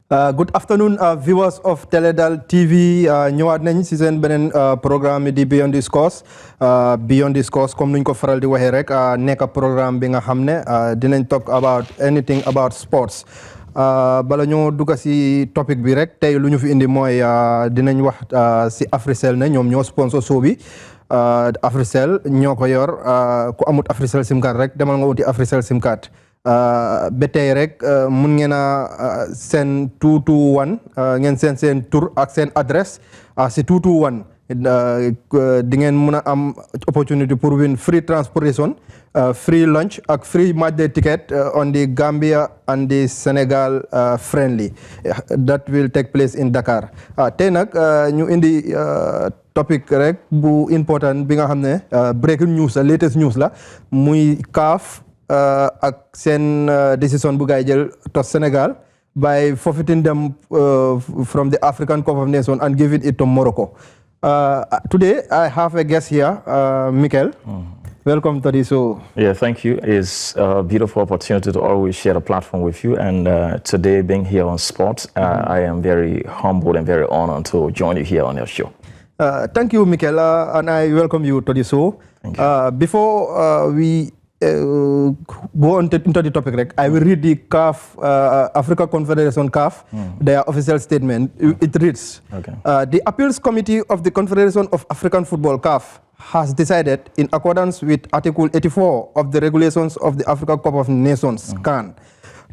Good afternoon, viewers of Teledal TV. ñëwaat nañ ci seen beneen programme di Beyond Discourse. Beyond Discourse comme nuñ ko faral di waxee rek nekk programme bi nga xam ne dinañ talk about anything about sports. Bala ñoo dugg ci topic bi rek tey lu ñu fi indi mooy dinañ wax ci Africell ne ñoom ñoo sponsor show bi. Africell ñoo ko yor ku amut Africell sim card rek demal nga wuti Africell sim card. ba tey rek mun ngeen a seen 221 ngeen seen tur ak seen adresse si 221 di ngeen mun a am opportunity pour win free transportation free lunch ak free match day ticket on the Gambia and the Senegal friendly that will take place in Dakar tey nag ñu indi topic rek bu important bi nga xam ne breaking news la latest news la muy CAF ak seen décision bu gaay jël to Senegal by forfeiting them from the African Cup of Nations and giving it to Morocco. Today I have a guest here, Mikel. Welcome to the show. Yeah, thank you. It's a beautiful opportunity to always share a platform with you. And today, being here on sports, I am very humbled and very honored to join you here on your show. Thank you, Mikel, and I welcome you to the show. Before we go into the topic, I will read the CAF, Africa Confederation CAF, their official statement. It reads, the Appeals Committee of the Confederation of African Football, CAF, has decided, in accordance with Article 84 of the regulations of the Africa Cup of Nations, CAN,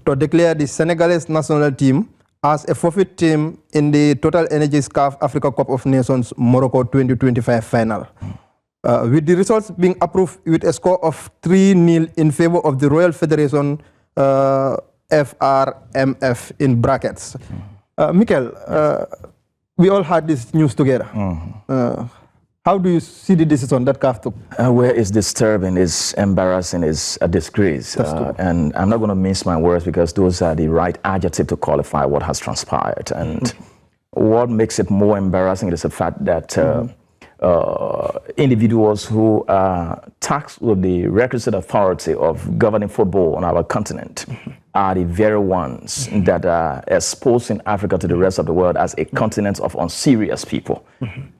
to declare the Senegalese national team as a forfeit team in the Total Energies CAF Africa Cup of Nations Morocco 2025 final. With the results being approved with a score of 3-0 in favor of the Royal Federation FRMF in brackets. Mikel, we all had this news together. How do you see the decision that CAF took? Well, it's disturbing, it's embarrassing, it's a disgrace. And I'm not going to mince my words because those are the right adjective to qualify what has transpired. And what makes it more embarrassing is the fact that individuals who are tasked with the requisite authority of governing football on our continent are the very ones that are exposing Africa to the rest of the world as a continent of unserious people.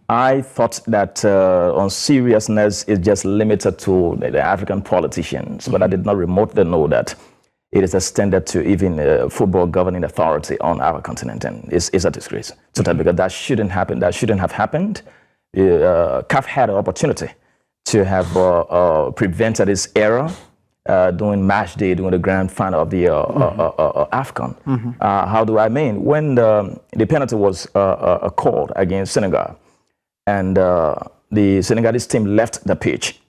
I thought that unseriousness is just limited to the African politicians, but I did not remotely know that it is extended to even football governing authority on our continent, and it's a disgrace. So that because that shouldn't happen, that shouldn't have happened. CAF had an opportunity to have prevented this error during match day, during the grand final of the AFCON. How do I mean? When the penalty was called against Senegal, and the Senegalese team left the pitch,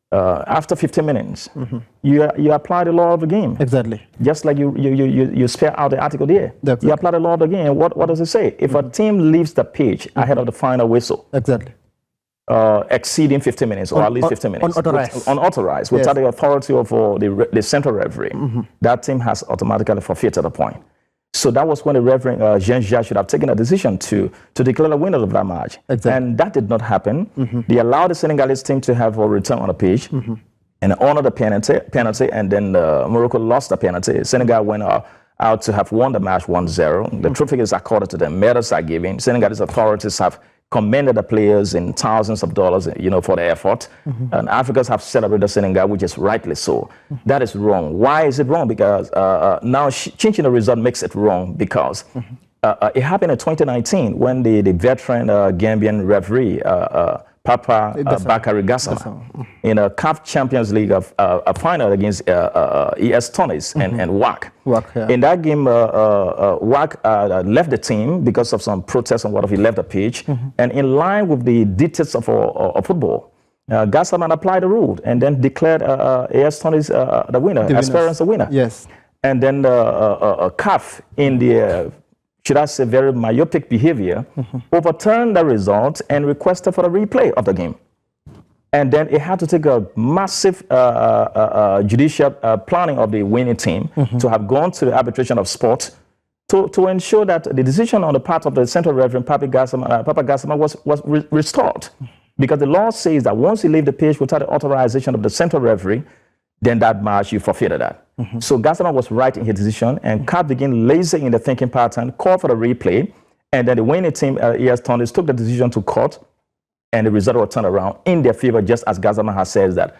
after 15 minutes, you apply the law of the game. Exactly. Just like you spell out the article there. You apply the law of the game. What does it say? If a team leaves the pitch ahead of the final whistle, exceeding 15 minutes or at least 15 minutes, unauthorized, without the authority of the central referee, that team has automatically forfeited a point. So that was when the Reverend Jean-Jacques should have taken a decision to declare the winner of that match. And that did not happen. They allowed the Senegalese team to have a return on the pitch and honor the penalty, and then Morocco lost the penalty. Senegal went out to have won the match 1-0. The trophy is accorded to them. Medals are given. Senegalese authorities have commended the players in thousands of dollars, for the effort. And Africans have celebrated Senegal, which is rightly so. That is wrong. Why is it wrong? Because now changing the result makes it wrong because it happened in 2019 when the veteran Gambian referee, Papa Bakary Gassama, in a CAF Champions League a final against ES Tunis and WAC. In that game, WAC left the team because of some protests and whatever. He left the pitch. And in line with the dictates of football, Gassama applied the rule and then declared ES Tunis the winner, Esperance the winner. Yes. And then CAF in the should I say, very myopic behavior, overturned the result and requested for a replay of the game. And then it had to take a massive judicial planning of the winning team to have gone to the arbitration of sport to ensure that the decision on the part of the central reverend, Papa Gassama, was restored. Because the law says that once you leave the pitch without the authorization of the central referee, then that match, you forfeited that. So Gassama was right in his decision, and CAF began lazy in the thinking pattern, called for the replay, and then the winning team, ES Tunis, took the decision to court, and the result was turned around in their favor, just as Gassama has said that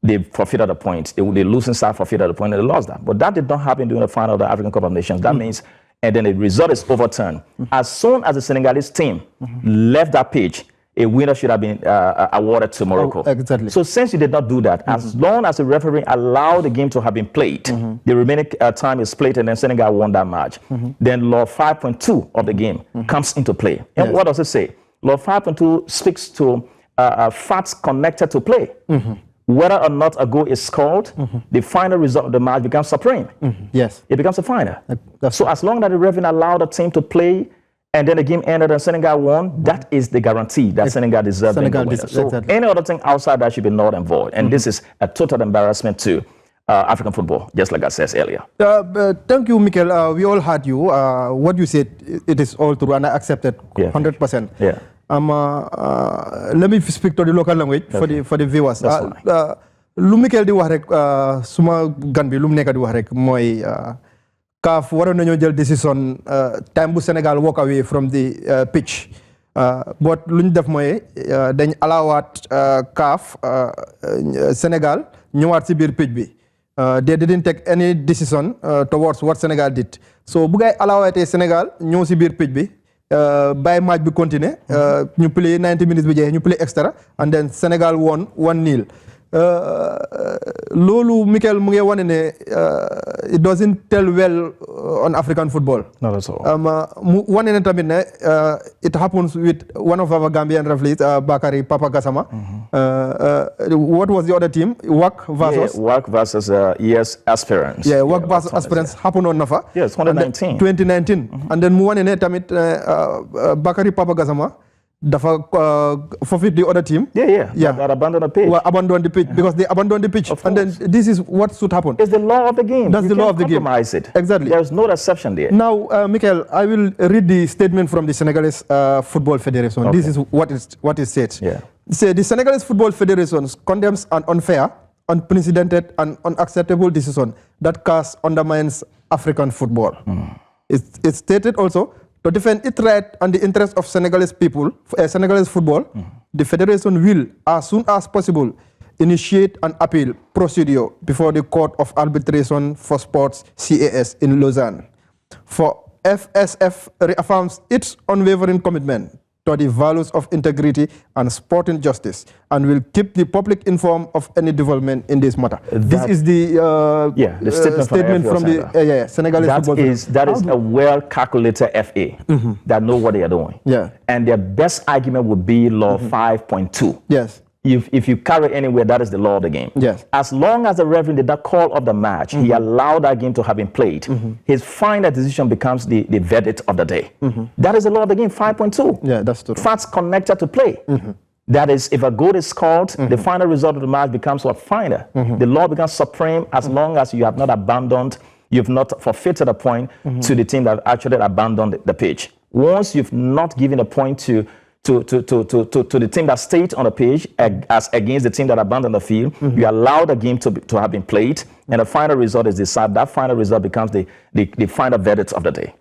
they forfeited the point. The losing side forfeited the point, and they lost that. But that did not happen during the final of the African Cup of Nations. That means, and then the result is overturned. As soon as the Senegalese team left that pitch, a winner should have been awarded to Morocco. Oh, exactly. So since you did not do that, as long as the referee allowed the game to have been played, the remaining time is played, and then Senegal won that match, then Law 5.2 of the game comes into play. And what does it say? Law 5.2 speaks to facts connected to play. Whether or not a goal is scored, the final result of the match becomes supreme. Yes. It becomes a final. So as long as the referee allowed the team to play, and then the game ended and Senegal won, that is the guarantee that Senegal deserves the winner. So exactly. Any other thing outside that should be null and void. And this is a total embarrassment to African football, just like I said earlier. Thank you, Mikel. We all heard you. What you said, it is all true, and I accept it 100%. Yeah. Let me speak to the local language for the viewers. Lu Mikel di wax rek suma gan bi lu mu nekk di wax rek mooy CAF waroon nañoo jël décision time bu Sénégal walk away from the pitch, but lu ñu def mooy dañ alaawaat CAF Sénégal ñëwaat si biir pitch bi. They didn't take any decision towards what Sénégal did. So bu gaay alaawaatee Sénégal ñëw si biir pitch bi, bàyyi match bi continuer, ñu play 90 minutes bi jeexee ñu play extra, and then Sénégal won 1-0. Loolu Mikel mu ngi wane ne it doesn't tell well on African football. Not at all. Mu wane ne tamit ne it happens with one of our Gambian referees, Bakary Papa Gassama. What was the other team? WAC versus? Yeah, WAC versus ES Aspirants. Yeah, WAC versus Aspirants happened on Nafa. Yes, 2019. 2019. And then mu wane ne tamit Bakary Papa Gassama dafa forfeit the other team. Yeah. That abandoned the pitch. Well, abandoned the pitch because they abandoned the pitch. And then this is what should happen. It's the law of the game. That's the law of the game. Compromise it. Exactly. There's no exception there. Now, Mikel, I will read the statement from the Senegalese Football Federation. Okay. This is what it says. Yeah. Say the Senegalese Football Federation condemns an unfair, unprecedented, and unacceptable decision that CAF undermines African football. It stated also, to defend its right and the interests of Senegalese people, Senegalese football, the Federation will, as soon as possible, initiate an appeal procedure before the Court of Arbitration for Sports, CAS, in Lausanne. For FSF reaffirms its unwavering commitment to the values of integrity and sporting justice, and will keep the public informed of any development in this matter. This is the statement from the Senegalese football. That is a well-calculated FA that know what they are doing. Yeah. And their best argument would be Law 5.2. Yes. If you carry anywhere, that is the law of the game. Yes. As long as the referee did not call of the match, he allowed that game to have been played. His final decision becomes the verdict of the day. That is the law of the game, 5.2. Yeah, that's true. Facts connected to play. That is, if a goal is scored, the final result of the match becomes what? Final. The law becomes supreme as long as you have not abandoned, you've not forfeited a point to the team that actually abandoned the pitch. Once you've not given a point to the team that stayed on the pitch as against the team that abandoned the field, you allow the game to have been played, and the final result is decided. That final result becomes the final verdict of the day.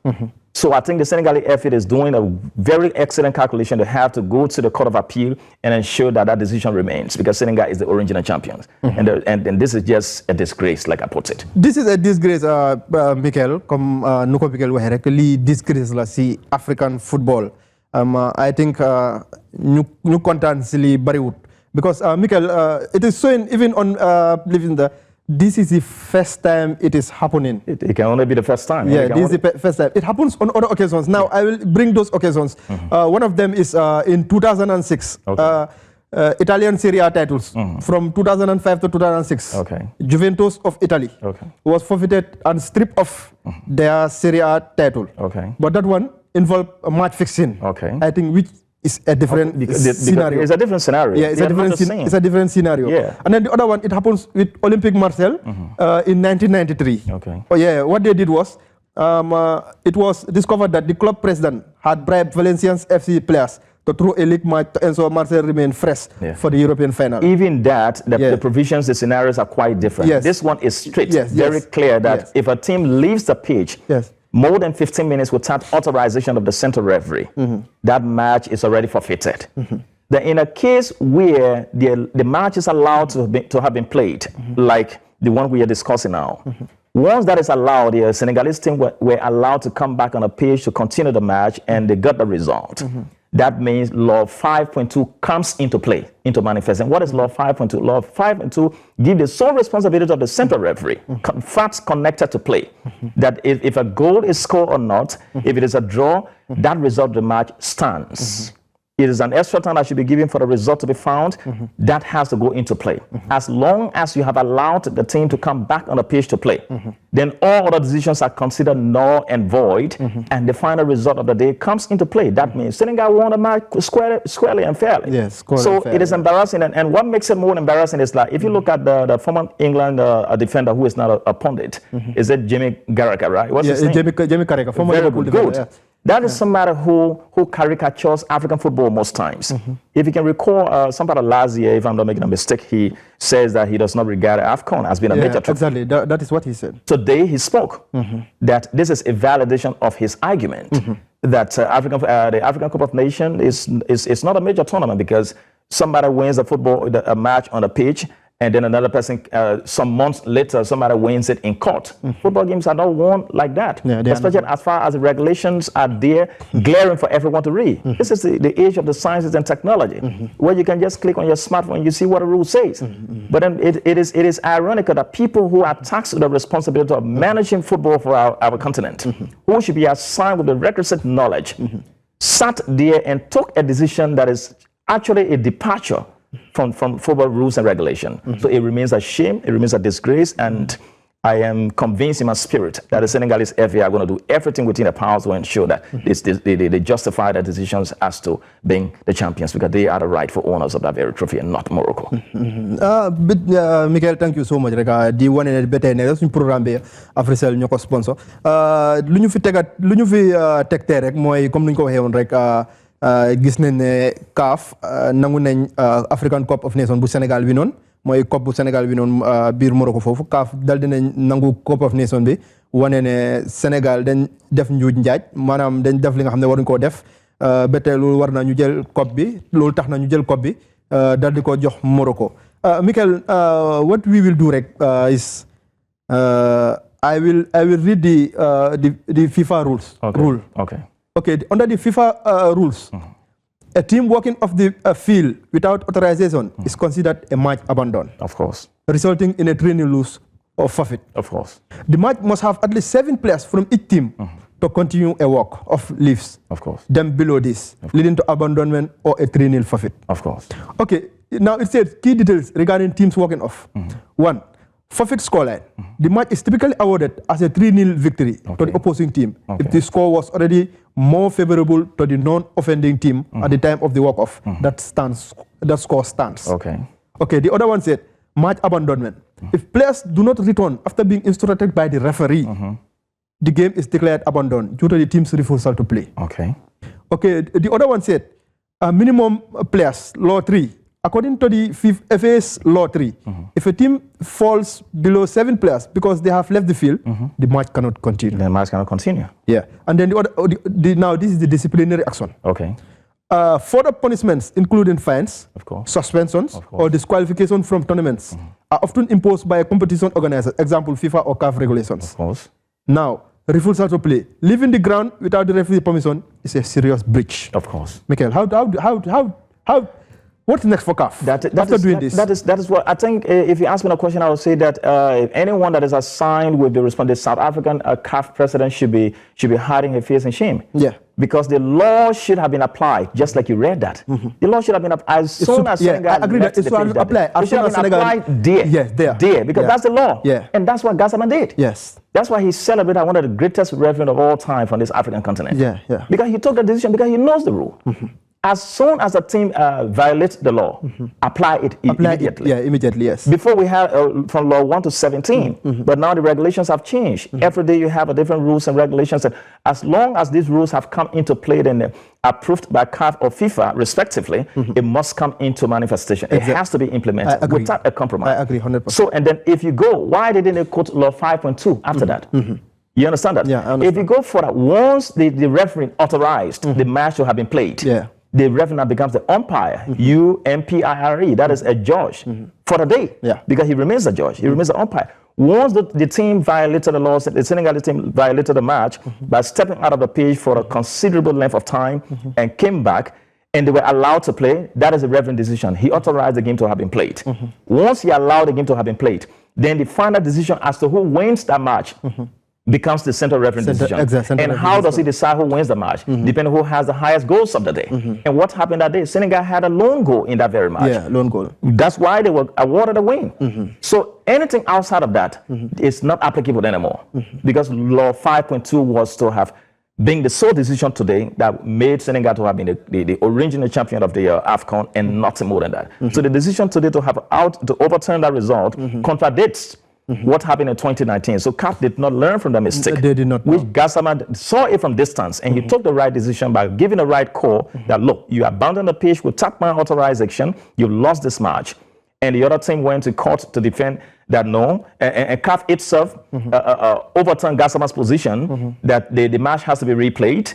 So I think the Senegalese FA is doing a very excellent calculation. They have to go to the Court of Appeal and ensure that decision remains, because Senegal is the original champions. And this is just a disgrace, like I put it. This is a disgrace, Mikel, comme nuko Mikel waxe rek li disgrace la si African football. I think ñu kontaan si li bariwut, because Mikel, it is showing even on living the. This is the first time it is happening. It can only be the first time. Yeah, this is the first time. It happens on other occasions. Now, I will bring those occasions. One of them is in 2006. Okay. Italian Serie A titles from 2005 to 2006. Okay. Juventus of Italy was forfeited and stripped of their Serie A title. Okay. But that one involved a match fixing. Okay. I think which is a different scenario. It's a different scenario. Yeah, it's a different scenario. Yeah. And then the other one, it happens with Olympique Marseille in 1993. Okay. Oh yeah, what they did was, it was discovered that the club president had bribed Valenciennes FC players to throw a league match and so Marseille remain fresh for the European final. Even that, the provisions, the scenarios are quite different. Yes. This one is strict, very clear that if a team leaves the pitch more than 15 minutes without authorization of the central referee, that match is already forfeited. Then in a case where the match is allowed to have been played, like the one we are discussing now, once that is allowed, the Senegalese team were allowed to come back on a pitch to continue the match, and they got the result. That means Law 5.2 comes into play, into manifesting. What is Law 5.2? Law 5.2 gives the sole responsibility of the central referee, facts connected to play. That if a goal is scored or not, if it is a draw, that result of the match stands. It is an extra time that should be given for the result to be found. That has to go into play. As long as you have allowed the team to come back on the pitch to play, then all other decisions are considered null and void, and the final result of the day comes into play. That means Senegal won the match squarely and fairly. Yes, so it is embarrassing, and what makes it more embarrassing is like, if you look at the former England defender who is now a pundit, is it Jimmy Carragher, right? What's his name? Jimmy Carragher, former Liverpool defender. That is somebody who caricatures African football most times. If you can recall, somebody last year, if I'm not making a mistake, he says that he does not regard AFCON as being a major trophy. Exactly, that is what he said. Today he spoke that this is a validation of his argument that the African Cup of Nations is not a major tournament because somebody wins a match on the pitch, and then another person, some months later, somebody wins it in court. Football games are not won like that, especially as far as the regulations are there, glaring for everyone to read. This is the age of the sciences and technology, where you can just click on your smartphone and you see what the rule says. But then it is ironical that people who are tasked with the responsibility of managing football for our continent, who should be assigned with the requisite knowledge, sat there and took a decision that is actually a departure from football rules and regulation. So it remains a shame, it remains a disgrace, and I am convinced in my spirit that the Senegalese FA are going to do everything within their powers to ensure that they justify their decisions as to being the champions, because they are the rightful owners of that very trophy and not Morocco. Miguel, thank you so much. The one in the better next program be Africell ñoko sponsor. Luñu fi tek té rek moy comme nuñ ko waxé won rek gis nañ ne CAF nangu nañ African Cup of Nations bu Sénégal bi noonu mooy Cup bu Sénégal bi noonu biir Morocco foofu CAF dal dinañ nangu Cup of Nations bi wane ne Sénégal dañ def njuuj njaaj maanaam dañ def li nga xam ne waruñ koo def ba tey loolu war na ñu jël Cup bi loolu tax na ñu jël Cup bi dal di ko jox Morocco. Michael, what we will do rek is I will read the FIFA rules. Rule. Okay, under the FIFA rules, a team walking off the field without authorization is considered a match abandoned. Of course. Resulting in a 3-0 lose or forfeit. Of course. The match must have at least 7 players from each team to continue a walk of leaves. Of course. Then below this, leading to abandonment or a 3-0 forfeit. Of course. Okay, now it says key details regarding teams walking off. 1. Forfeit scoreline. The match is typically awarded as a 3-0 victory to the opposing team if the score was already more favorable to the non-offending team at the time of the walk-off. That score stands. Okay, the other one said match abandonment. If players do not return after being instructed by the referee, the game is declared abandoned due to the team's refusal to play. Okay, the other one said minimum players, law 3. According to the FA's Law 3, if a team falls below 7 players because they have left the field, the match cannot continue. The match cannot continue. Yeah. And then now this is the disciplinary action. Further punishments, including fines, suspensions, or disqualification from tournaments, are often imposed by a competition organizer, example, FIFA or CAF regulations. Now, refusal to play. Leaving the ground without the referee permission is a serious breach. Michael, how what's next for CAF after doing this? That is what I think. If you ask me a question, I would say that anyone that is assigned with the responsibility, South African CAF president should be hiding her face in shame. Yeah. Because the law should have been applied, just like you read that. The law should have been applied as soon as Senegal. I agree that it should have been applied. It should have been applied there. Yes, there. Because that's the law. Yeah. And that's what Gassama did. Yes. That's why he celebrated one of the greatest referees of all time from this African continent. Yeah. Because he took the decision because he knows the rule. As soon as a team violates the law, apply it immediately. Immediately, yes. Before we had from law 1 to 17, but now the regulations have changed. Every day you have a different rules and regulations. And as long as these rules have come into play and approved by CAF or FIFA, respectively, it must come into manifestation. Exactly. It has to be implemented without a compromise. I agree 100%. So, and then if you go, why didn't they quote law 5.2 after that? You understand that? Yeah, I understand. If you go for that, once the referee authorized the match to have been played, the referee now becomes the umpire, UMPIRE, that is a judge for the day, because he remains a judge, he remains the umpire. Once the team violated the laws, the Senegalese team violated the match by stepping out of the pitch for a considerable length of time and came back, and they were allowed to play, that is a referee decision. He authorized the game to have been played. Once he allowed the game to have been played, then the final decision as to who wins that match becomes the central referee decision. And how does he decide who wins the match? Depending on who has the highest goals of the day. And what happened that day? Senegal had a lone goal in that very match. Yeah, lone goal. That's why they were awarded a win. So anything outside of that is not applicable anymore, because law 5.2 was to have been the sole decision today that made Senegal to have been the original champion of the AFCON, and nothing more than that. So the decision today to overturn that result contradicts what happened in 2019. So CAF did not learn from the mistake. They did not. Which Gassama saw it from distance, and he took the right decision by giving the right call that, look, you abandoned the pitch without my authorization, you lost this match. And the other team went to court to defend that no, and CAF itself overturned Gassama's position that the match has to be replayed.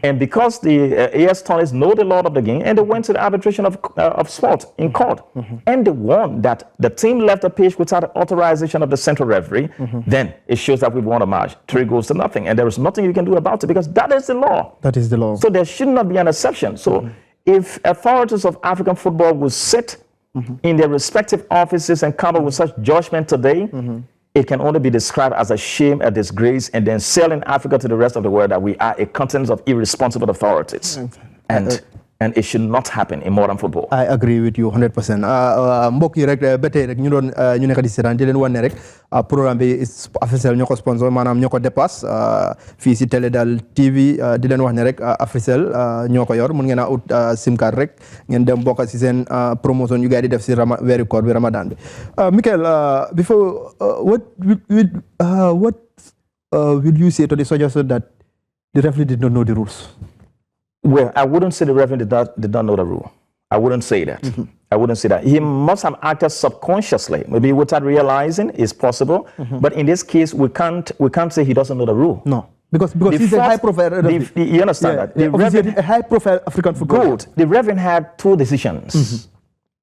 And because the AS Tunis know the law of the game, and they went to the arbitration of sport in court, and they won that the team left the pitch without the authorization of the central referee, then it shows that we've won a match, 3-0. And there is nothing you can do about it, because that is the law. That is the law. So there should not be an exception. So if authorities of African football will sit in their respective offices and come up with such judgment today, it can only be described as a shame, a disgrace, and then selling Africa to the rest of the world that we are a continent of irresponsible authorities. And it should not happen in modern football. I agree with you 100%. mbokk yi rek ba tey rek ñu doon ñu nekk di seetaan di leen wan ne rek programme bi Africell ñoo ko sponsor, maanaam ñoo ko dépasse fii si Télédal TV di leen wax ne rek Africell ñoo ko yor. Mun ngeen a ut sim card rek ngeen dem bokk si seen promotion yu gars di def si weeru koor bi Ramadan bi. Michael, before what will you say to the suggestion that the referee did not know the rules? Well, I wouldn't say the referee did not know the rule. I wouldn't say that. I wouldn't say that. He must have acted subconsciously, maybe without realizing. It's possible. But in this case, we can't say he doesn't know the rule. No, because he's a high-profile referee. You understand that? The referee, a high-profile African footballer. Good. The referee had two decisions.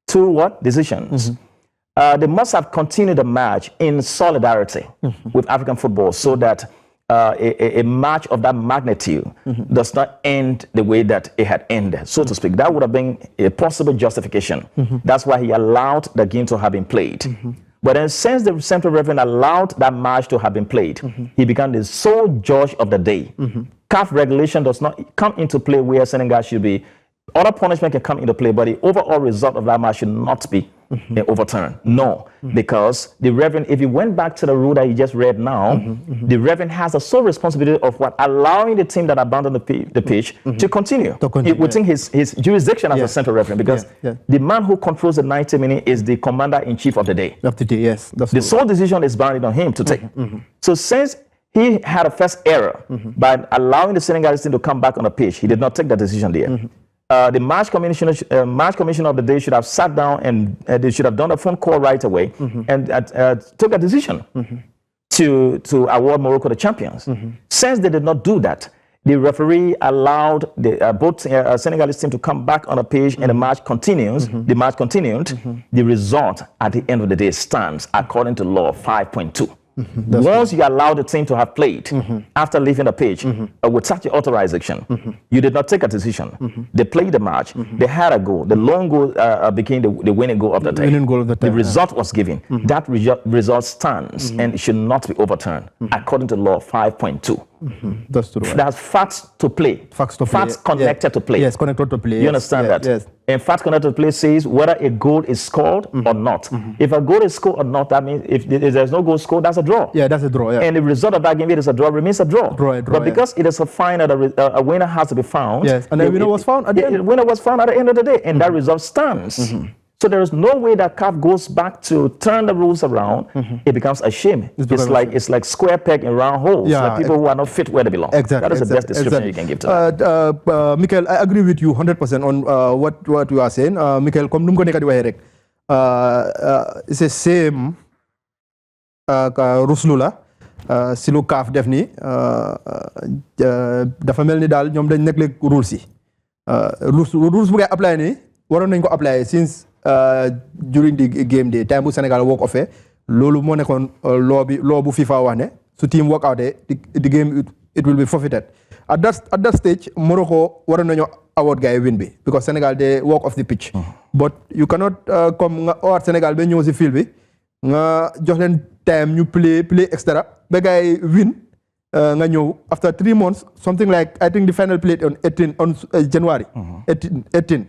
Two what? Decisions. They must have continued the match in solidarity with African football, so that a match of that magnitude does not end the way that it had ended, so to speak. That would have been a possible justification. That's why he allowed the game to have been played. But then since the central referee allowed that match to have been played, he became the sole judge of the day. CAF regulation does not come into play where Senegal should be. Other punishment can come into play, but the overall result of that match should not be overturned. No, because the referee, if you went back to the rule that you just read now, the referee has a sole responsibility of what? Allowing the team that abandoned the pitch to continue within his jurisdiction as a central referee, because the man who controls the 90 minutes is the commander-in-chief of the day. Yes. The sole decision is bound on him to take. So since he had a first error by allowing the Senegalese team to come back on the pitch, he did not take that decision there. The match commission of the day should have sat down and they should have done a phone call right away and took a decision to award Morocco the champions. Since they did not do that, the referee allowed both Senegalese team to come back on the pitch, and the match continues. The match continued. The result at the end of the day stands according to law 5.2. Once you allow the team to have played after leaving the pitch without your authorization, you did not take a decision. They played the match. They had a goal. The lone goal became the winning goal of the day. The result was given. That result stands and it should not be overturned according to law 5.2. That's true. That's facts to play. Facts to play. Facts connected to play. Yes, connected to play. You understand that? Yes. And facts connected to play says whether a goal is scored or not. If a goal is scored or not, that means if there's no goal scored, that's a draw. Yeah, that's a draw. Yeah. And the result of that game, it is a draw, remains a draw. But because it is a final, a winner has to be found. Yes, and the winner was found at the end. The winner was found at the end of the day, and that result stands. So there is no way that CAF goes back to turn the rules around. It becomes a shame. It's like square peg in round holes. Yeah, like people who are not fit where they belong. Exactly. That is the best description you can give to that. Michael, I agree with you 100% on what you are saying. Michael, comme num ko nekk di waxe rek, it's the same ruslu la si lu CAF def ni dafa mel ni daal ñoom dañ nekk léegi rules yi rules bu ngay apply ni waroon nañ ko apply since during the game day time bu Sénégal walk off loolu moo nekkoon law bu FIFA wax ne su team walk out the game it will be forfeited at that stage Morocco waroon nañoo award guy win bi because Sénégal they walk off the pitch but you cannot comme nga award Sénégal ba ñëw si field bi nga jox leen time ñu play extra ba gay win nga ñëw after 3 months something like I think the final played on 18 on January 18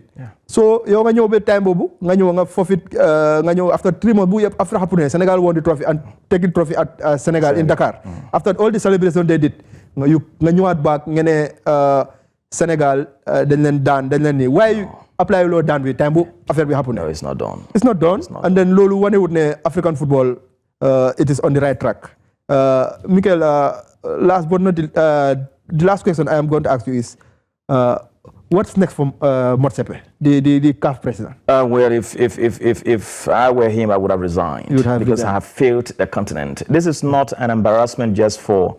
so yow nga ñëw ba time boobu nga ñëw nga forfeit nga ñëw after 3 months bu yëpp after happening Senegal won the trophy and taking trophy at Senegal in Dakar after all the celebration they did nga ñëwaat back nga ne Senegal dañ leen daan dañ leen ni why apply loo daan bi time bu affaire bi happening. No, it's not done. It's not done. And then loolu wane wut ne African football it is on the right track. Michael, last but not the last question I am going to ask you is what's next for Motsepe, the CAF president? Well, if I were him, I would have resigned because I have failed the continent. This is not an embarrassment just for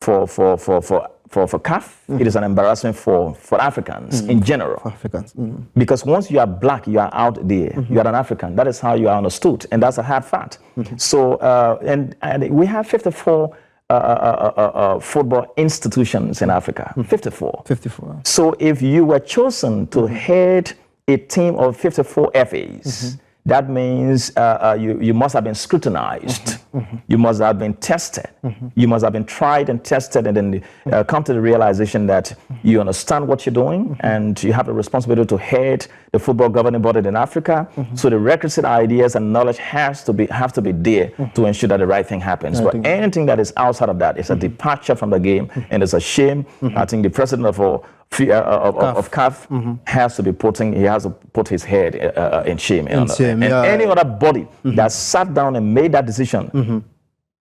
CAF. It is an embarrassment for Africans in general. For Africans. Because once you are black, you are out there. You are an African. That is how you are understood, and that's a hard fact. So, and we have 54 football institutions in Africa. 54. So if you were chosen to head a team of 54 FAs, that means you must have been scrutinized. You must have been tested. You must have been tried and tested and then come to the realization that you understand what you're doing and you have the responsibility to head the football governing body in Africa. So the requisite ideas and knowledge have to be there to ensure that the right thing happens. But anything that is outside of that is a departure from the game and it's a shame. I think the president of CAF has to put his head in shame. And any other body that sat down and made that decision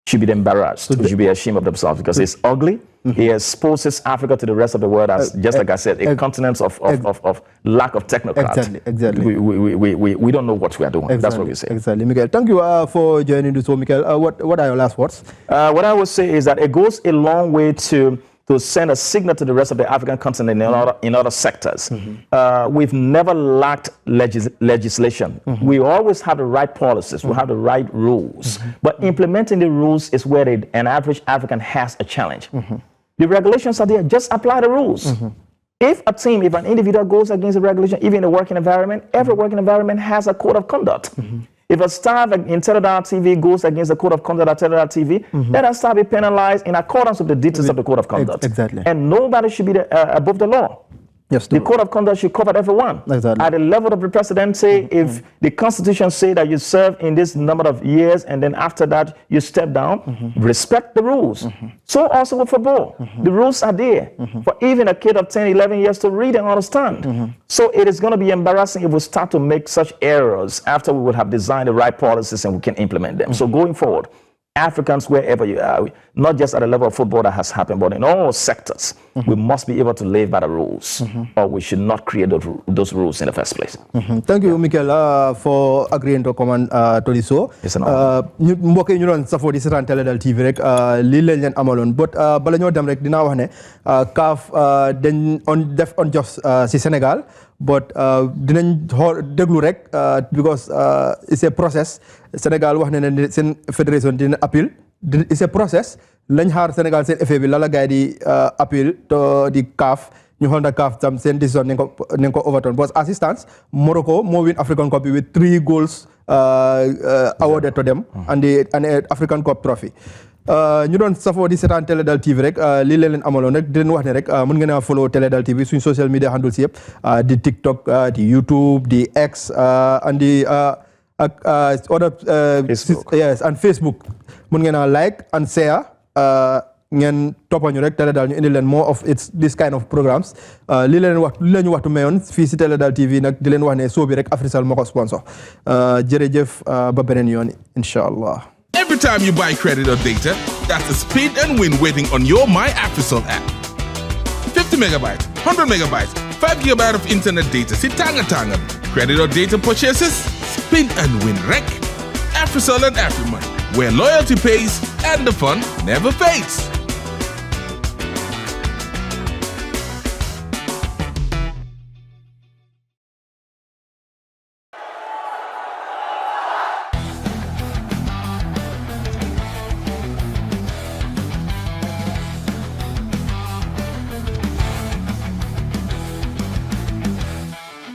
should be embarrassed, should be ashamed of themselves because it's ugly. It exposes Africa to the rest of the world as, just like I said, a continent of lack of technocrats. Exactly. We don't know what we are doing. That's what we say. Exactly. Miguel, thank you for joining the show, Miguel. What are your last words? What I would say is that it goes a long way to send a signal to the rest of the African continent in other sectors. We've never lacked legislation. We always have the right policies. We have the right rules. But implementing the rules is where an average African has a challenge. The regulations are there. Just apply the rules. If an individual goes against the regulation, even in a working environment, every working environment has a code of conduct. If a staff in Teledar TV goes against the code of conduct at Teledar TV, let that staff be penalized in accordance with the details of the code of conduct. And nobody should be above the law. Yes, the code of conduct should cover everyone. At the level of the presidency, if the constitution say that you serve in this number of years and then after that you step down, respect the rules. So also with football, the rules are there for even a kid of 10, 11 years to read and understand. So it is going to be embarrassing if we start to make such errors after we will have designed the right policies and we can implement them. So going forward, Africans, wherever you are, not just at the level of football that has happened, but in all sectors, we must be able to live by the rules, or we should not create those rules in the first place. Thank you, Michael, for agreeing to come on to the show. It's an honor. Mbokk yi ñu doon safoo di seetaan Teledal TV rek lii lañ leen amaloon but bala ñoo dem rek dinaa wax ne CAF dañ def unjust si Sénégal but dinañ déglu rek because it's a process. Sénégal wax ne seen fédération dina appeal it's a process lañ xaar Sénégal seen effet bi la gars di appeal to di CAF ñu xool na CAF tam seen décision nañ ko overturn but assistance Morocco moo win African Cup with 3 goals awarded to them and the African Cup trophy. ñu doon safoo di seetaan Télédal TV rek lii leen amaloon rek di leen wax ne rek mun ngeen a follow Télédal TV suñ social media handles yëpp di TikTok di YouTube di X and di other yes and Facebook mun ngeen a like and share ngeen toppañu rek Télédal ñu indi leen more of this kind of programs li leen ñu waxtu mayoon fii si Télédal TV nag di leen wax ne soo bi rek Africell moo ko sponsor jërëjëf ba beneen yoon incha allah. Every time you buy credit or data, that's a speed and win waiting on your My AfriCell app. 50 megabytes, 100 megabytes, 5 gigabytes of internet data. Si tanga. Credit or data purchases, speed and win rec. AfriCell and AfriMoney, where loyalty pays and the fun never fades.